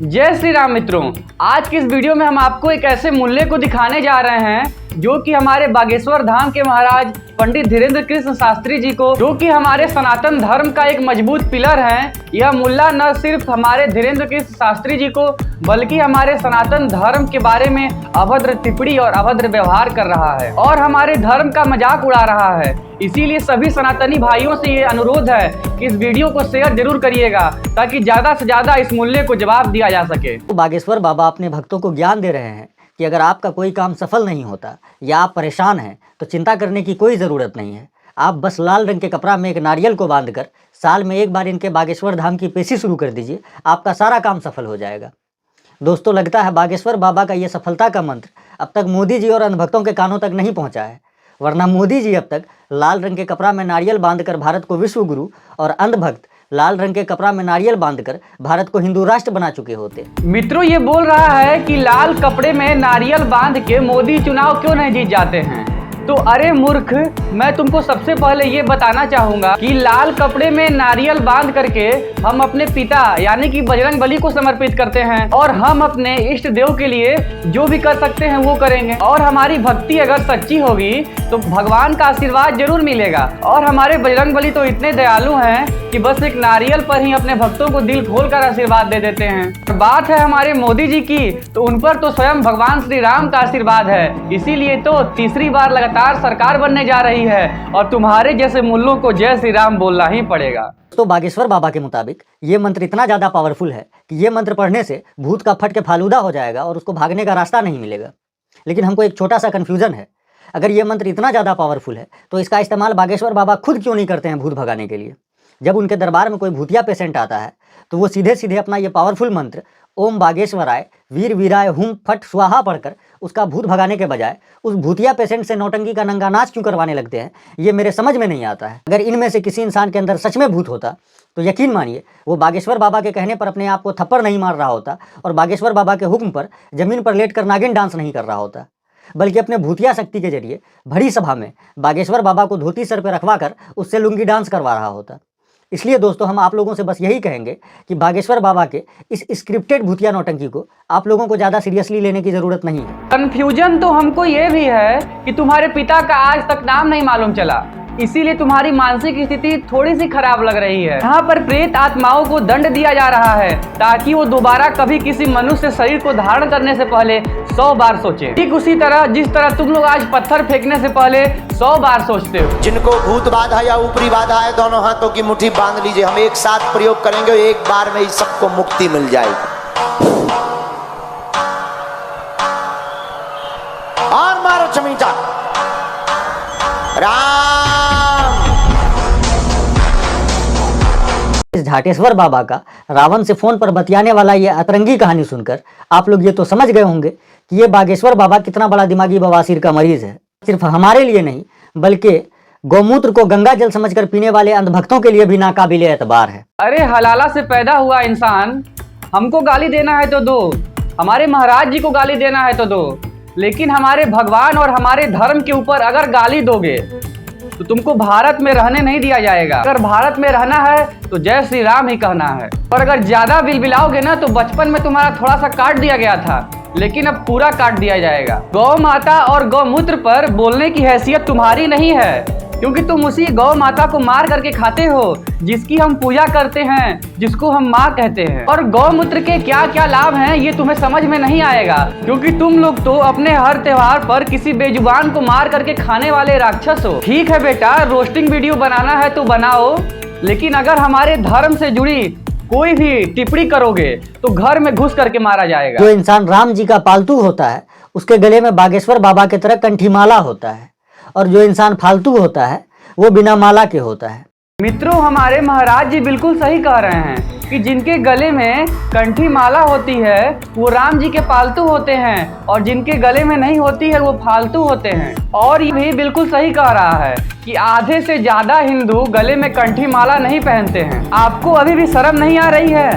जय श्री राम मित्रों, आज की इस वीडियो में हम आपको एक ऐसे मूल्य को दिखाने जा रहे हैं जो कि हमारे बागेश्वर धाम के महाराज पंडित धीरेन्द्र कृष्ण शास्त्री जी को, जो कि हमारे सनातन धर्म का एक मजबूत पिलर है। यह मुल्ला न सिर्फ हमारे धीरेन्द्र कृष्ण शास्त्री जी को बल्कि हमारे सनातन धर्म के बारे में अभद्र टिप्पणी और अभद्र व्यवहार कर रहा है और हमारे धर्म का मजाक उड़ा रहा है। इसीलिए सभी सनातनी भाइयों से ये अनुरोध है कि इस वीडियो को शेयर जरूर करिएगा ताकि ज्यादा से ज्यादा इस मूल्य को जवाब दिया जा सके। बागेश्वर बाबा अपने भक्तों को ज्ञान दे रहे हैं कि अगर आपका कोई काम सफल नहीं होता या आप परेशान हैं तो चिंता करने की कोई ज़रूरत नहीं है। आप बस लाल रंग के कपड़ा में एक नारियल को बांधकर साल में एक बार इनके बागेश्वर धाम की पेशी शुरू कर दीजिए, आपका सारा काम सफल हो जाएगा। दोस्तों, लगता है बागेश्वर बाबा का ये सफलता का मंत्र अब तक मोदी जी और अंधभक्तों के कानों तक नहीं पहुँचा है, वरना मोदी जी अब तक लाल रंग के कपड़ा में नारियल बांधकर भारत को विश्व गुरु और अंधभक्त लाल रंग के कपड़ा में नारियल बांधकर भारत को हिंदू राष्ट्र बना चुके होते। मित्रों, ये बोल रहा है कि लाल कपड़े में नारियल बांध के मोदी चुनाव क्यों नहीं जीत जाते हैं। तो अरे मूर्ख, मैं तुमको सबसे पहले ये बताना चाहूंगा कि लाल कपड़े में नारियल बांध करके हम अपने पिता यानी कि बजरंग बली को समर्पित करते हैं और हम अपने इष्ट देव के लिए जो भी कर सकते हैं वो करेंगे। और हमारी भक्ति अगर सच्ची होगी तो भगवान का आशीर्वाद जरूर मिलेगा। और हमारे बजरंग बली तो इतने दयालु हैं कि बस एक नारियल पर ही अपने भक्तों को दिल खोलकर आशीर्वाद दे देते हैं। बात है हमारे मोदी जी की, तो उन पर तो स्वयं भगवान श्री राम का आशीर्वाद है। इसीलिए तो तीसरी बार लगातार सरकार बनने जा रही है और तुम्हारे जैसे मुल्लों को जय श्री राम बोलना ही पड़ेगा। तो बागेश्वर बाबा के मुताबिक ये मंत्र इतना ज़्यादा पावरफुल है कि ये मंत्र पढ़ने से भूत का फट के फालूदा हो जाएगा और उसको भागने का रास्ता नहीं मिलेगा। लेकिन हमको एक छोटा सा कन्फ्यूजन है, अगर ये मंत्र इतना ज़्यादा पावरफुल है तो इसका इस्तेमाल बागेश्वर बाबा खुद क्यों नहीं करते हैं भूत भगाने के लिए। जब उनके दरबार में कोई भूतिया पेशेंट आता है तो वो सीधे सीधे अपना ये पावरफुल मंत्र ओम बागेश्वराय वीर वीराय हुम फट स्वाहा पढ़कर उसका भूत भगाने के बजाय उस भूतिया पेशेंट से नौटंकी का नंगा नाच क्यों करवाने लगते हैं, ये मेरे समझ में नहीं आता है। अगर इनमें से किसी इंसान के अंदर सच में भूत होता तो यकीन मानिए वो बागेश्वर बाबा के कहने पर अपने आप को थप्पड़ नहीं मार रहा होता और बागेश्वर बाबा के हुक्म पर जमीन पर लेटकर नागिन डांस नहीं कर रहा होता, बल्कि अपने भूतिया शक्ति के जरिए बड़ी सभा में बागेश्वर बाबा को धोती सर पर रखवा कर उससे लुंगी डांस करवा रहा होता। इसलिए दोस्तों, हम आप लोगों से बस यही कहेंगे कि बागेश्वर बाबा के इस स्क्रिप्टेड भूतिया नौटंकी को आप लोगों को ज़्यादा सीरियसली लेने की ज़रूरत नहीं है। कंफ्यूजन तो हमको ये भी है कि तुम्हारे पिता का आज तक नाम नहीं मालूम चला, इसीलिए तुम्हारी मानसिक स्थिति थोड़ी सी खराब लग रही है। यहाँ पर प्रेत आत्माओं को दंड दिया जा रहा है ताकि वो दोबारा कभी किसी मनुष्य शरीर को धारण करने से पहले 100 बार सोचे। ठीक उसी तरह जिस तरह तुम लोग आज पत्थर फेंकने से पहले 100 बार सोचते हो। जिनको भूत बाधा या ऊपरी बाधा है, दोनों हाथों की मुट्ठी बांध लीजिए। हम एक साथ प्रयोग करेंगे, एक बार में ही सबको मुक्ति मिल जाएगी। और मारो चमीटा राम। इस झाटेश्वर बाबा का रावण से फोन पर बतियाने वाला ये अतरंगी कहानी सुनकर आप लोग ये तो समझ गए होंगे कि ये बागेश्वर बाबा कितना बड़ा दिमागी बवासीर का मरीज है। सिर्फ हमारे लिए नहीं बल्कि गौमूत्र को गंगा जल समझकर पीने वाले अंधभक्तों के लिए भी नाकाबिले एतबार है। अरे हलाला से पैदा हुआ इंसान, हमको गाली देना है तो दो, हमारे महाराज जी को गाली देना है तो दो, लेकिन हमारे भगवान और हमारे धर्म के ऊपर अगर गाली दोगे तो तुमको भारत में रहने नहीं दिया जाएगा। अगर भारत में रहना है तो जय श्री राम ही कहना है। और अगर ज्यादा बिलबिलाओगे ना तो बचपन में तुम्हारा थोड़ा सा काट दिया गया था, लेकिन अब पूरा काट दिया जाएगा। गौ माता और गौमूत्र पर बोलने की हैसियत तुम्हारी नहीं है, क्योंकि तुम उसी गौ माता को मार करके खाते हो जिसकी हम पूजा करते हैं, जिसको हम माँ कहते हैं। और गौमूत्र के क्या क्या लाभ हैं ये तुम्हें समझ में नहीं आएगा, क्योंकि तुम लोग तो अपने हर त्योहार पर किसी बेजुबान को मार करके खाने वाले राक्षस हो। ठीक है बेटा, रोस्टिंग वीडियो बनाना है तो बनाओ, लेकिन अगर हमारे धर्म से जुड़ी कोई भी टिप्पणी करोगे तो घर में घुस करके मारा जाएगा। जो इंसान राम जी का पालतू होता है उसके गले में बागेश्वर बाबा की तरह कंठी माला होता है, और जो इंसान फालतू होता है वो बिना माला के होता है। मित्रों, हमारे महाराज जी बिल्कुल सही कह रहे हैं कि जिनके गले में कंठी माला होती है वो राम जी के पालतू होते हैं, और जिनके गले में नहीं होती है वो फालतू होते हैं। और ये भी बिल्कुल सही कह रहा है कि आधे से ज्यादा हिंदू गले में कंठी माला नहीं पहनते हैं। आपको अभी भी शर्म नहीं आ रही है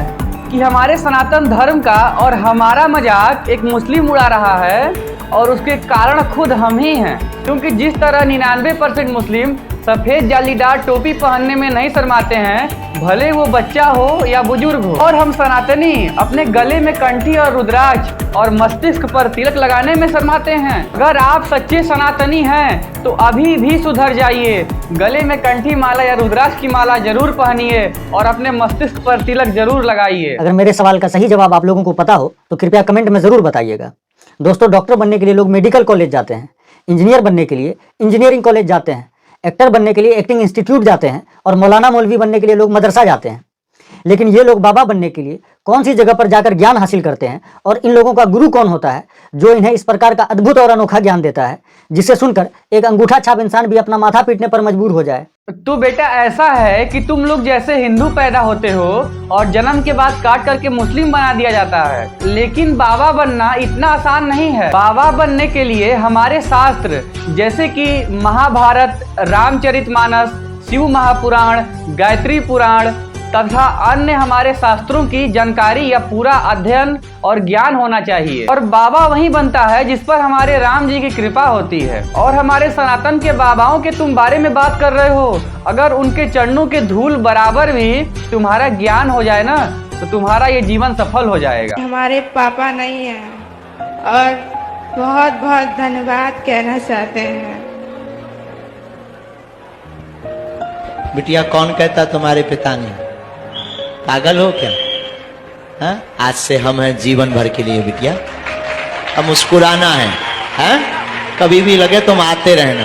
कि हमारे सनातन धर्म का और हमारा मजाक एक मुस्लिम उड़ा रहा है, और उसके कारण खुद हम ही हैं। क्योंकि जिस तरह 99% मुस्लिम सफेद जालीदार टोपी पहनने में नहीं शर्माते हैं, भले वो बच्चा हो या बुजुर्ग हो। और हम सनातनी अपने गले में कंठी और रुद्राक्ष और मस्तिष्क पर तिलक लगाने में शर्माते हैं। अगर आप सच्चे सनातनी हैं तो अभी भी सुधर जाइए, गले में कंठी माला या रुद्राक्ष की माला जरूर पहनिए और अपने मस्तिष्क पर तिलक जरूर लगाइए। अगर मेरे सवाल का सही जवाब आप लोगों को पता हो तो कृपया कमेंट में ज़रूर बताइएगा। दोस्तों, डॉक्टर बनने के लिए लोग मेडिकल कॉलेज जाते हैं, इंजीनियर बनने के लिए इंजीनियरिंग कॉलेज जाते हैं, एक्टर बनने के लिए एक्टिंग इंस्टीट्यूट जाते हैं और मौलाना मौलवी बनने के लिए लोग मदरसा जाते हैं। लेकिन ये लोग बाबा बनने के लिए कौन सी जगह पर जाकर ज्ञान हासिल करते हैं और इन लोगों का गुरु कौन होता है जो इन्हें इस प्रकार का अद्भुत और अनोखा ज्ञान देता है जिसे सुनकर एक अंगूठा छाप इंसान भी अपना माथा पीटने पर मजबूर हो जाए। तो बेटा ऐसा है कि तुम लोग जैसे हिंदू पैदा होते हो और जन्म के बाद काट करके मुस्लिम बना दिया जाता है, लेकिन बाबा बनना इतना आसान नहीं है। बाबा बनने के लिए हमारे शास्त्र जैसे कि महाभारत, रामचरितमानस, शिव महापुराण, गायत्री पुराण तथा अन्य हमारे शास्त्रों की जानकारी या पूरा अध्ययन और ज्ञान होना चाहिए। और बाबा वही बनता है जिस पर हमारे राम जी की कृपा होती है। और हमारे सनातन के बाबाओं के तुम बारे में बात कर रहे हो, अगर उनके चरणों के धूल बराबर भी तुम्हारा ज्ञान हो जाए ना तो तुम्हारा ये जीवन सफल हो जाएगा। हमारे पापा नहीं है और बहुत बहुत धन्यवाद कहना चाहते हैं। बिटिया, कौन कहता तुम्हारे पिता नहीं? पागल हो क्या? हा? आज से हम हैं जीवन भर के लिए बिटिया। अब मुस्कुराना है, हा? कभी भी लगे तुम आते रहना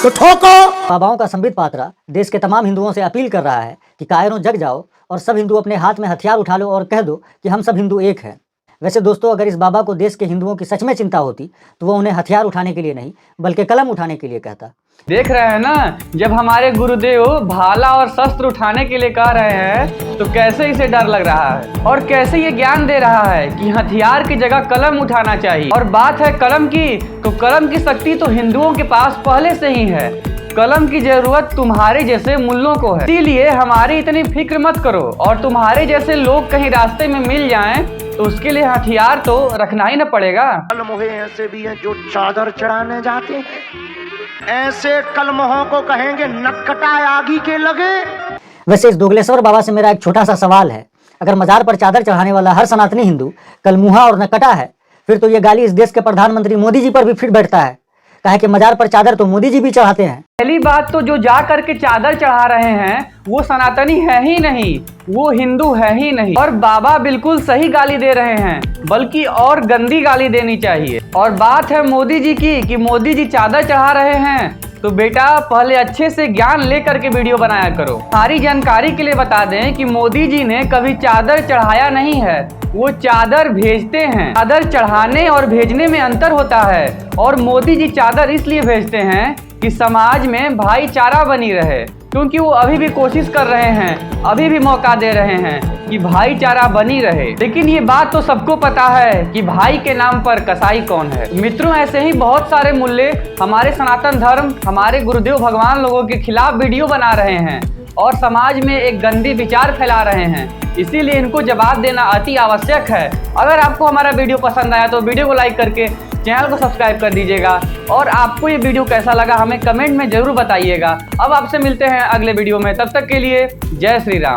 तो ठोको। बाबाओं का संबित पात्रा देश के तमाम हिंदुओं से अपील कर रहा है कि कायरों जग जाओ और सब हिंदू अपने हाथ में हथियार उठा लो और कह दो कि हम सब हिंदू एक हैं। वैसे दोस्तों, अगर इस बाबा को देश के हिंदुओं की सच में चिंता होती तो वो उन्हें हथियार उठाने के लिए नहीं बल्कि कलम उठाने के लिए कहता। देख रहे हैं ना, जब हमारे गुरुदेव भाला और शस्त्र उठाने के लिए कह रहे हैं तो कैसे इसे डर लग रहा है और कैसे ये ज्ञान दे रहा है कि हथियार की जगह कलम उठाना चाहिए। और बात है कलम की, तो कलम की शक्ति तो हिंदुओं के पास पहले से ही है। कलम की जरूरत तुम्हारे जैसे मुल्लों को है, इसीलिए हमारी इतनी फिक्र मत करो। और तुम्हारे जैसे लोग कहीं रास्ते में मिल जाएं तो उसके लिए हथियार तो रखना ही न पड़ेगा। कलमोहे ऐसे भी हैं जो चादर चढ़ाने जाते हैं, ऐसे कलमोहों को कहेंगे नक्कटा आगी के लगे। वैसे इस दोगलेश्वर बाबा से मेरा एक छोटा सा सवाल है, अगर मजार पर चादर चढ़ाने वाला हर सनातनी हिंदू कलमुहा और नक्कटा है, फिर तो ये गाली इस देश के प्रधानमंत्री मोदी जी पर भी फिट बैठता है। कहा कि मजार पर चादर तो मोदी जी भी चढ़ाते हैं। पहली बात तो जो जा करके चादर चढ़ा रहे हैं वो सनातनी है ही नहीं, वो हिंदू है ही नहीं। और बाबा बिल्कुल सही गाली दे रहे हैं, बल्कि और गंदी गाली देनी चाहिए। और बात है मोदी जी की कि मोदी जी चादर चढ़ा रहे हैं, तो बेटा पहले अच्छे से ज्ञान लेकर के वीडियो बनाया करो। सारी जानकारी के लिए बता दें कि मोदी जी ने कभी चादर चढ़ाया नहीं है, वो चादर भेजते हैं। चादर चढ़ाने और भेजने में अंतर होता है। और मोदी जी चादर इसलिए भेजते हैं कि समाज में भाईचारा बनी रहे, क्योंकि वो अभी भी कोशिश कर रहे हैं, अभी भी मौका दे रहे हैं कि भाईचारा बनी रहे। लेकिन ये बात तो सबको पता है कि भाई के नाम पर कसाई कौन है। मित्रों, ऐसे ही बहुत सारे मुल्ले हमारे सनातन धर्म, हमारे गुरुदेव भगवान लोगों के खिलाफ वीडियो बना रहे हैं और समाज में एक गंदी विचार फैला रहे हैं। इसीलिए इनको जवाब देना अति आवश्यक है। अगर आपको हमारा वीडियो पसंद आया तो वीडियो को लाइक करके चैनल को सब्सक्राइब कर दीजिएगा। और आपको ये वीडियो कैसा लगा हमें कमेंट में जरूर बताइएगा। अब आपसे मिलते हैं अगले वीडियो में, तब तक के लिए जय श्री राम।